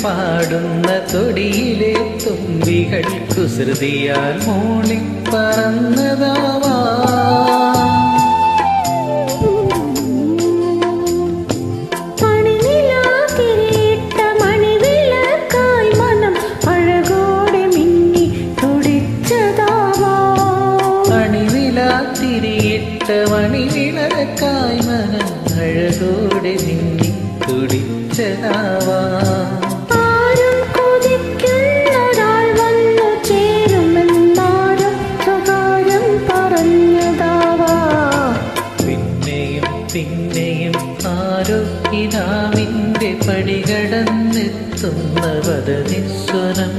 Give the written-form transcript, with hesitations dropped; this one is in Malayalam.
പാടുന്ന തൊടിയിലെ തുമ്പികൾ കുസൃതിയാൽ മൂളിപ്പറന്നതാവാ. തിരിയിട്ട മണിവിളക്കായി മനം അഴകോടെ മിന്നി തുടിച്ചതാവാ. ആരും കൊതിക്കുന്നൊരാൾ വന്നു ചേരുമെന്നാരും സ്വകാര്യം പറഞ്ഞതാവാ. പിന്നെയും പിന്നെയും ആരോ കിനാവിന്റെ പടികടന്നെത്തുന്ന വദനിസ്വരം.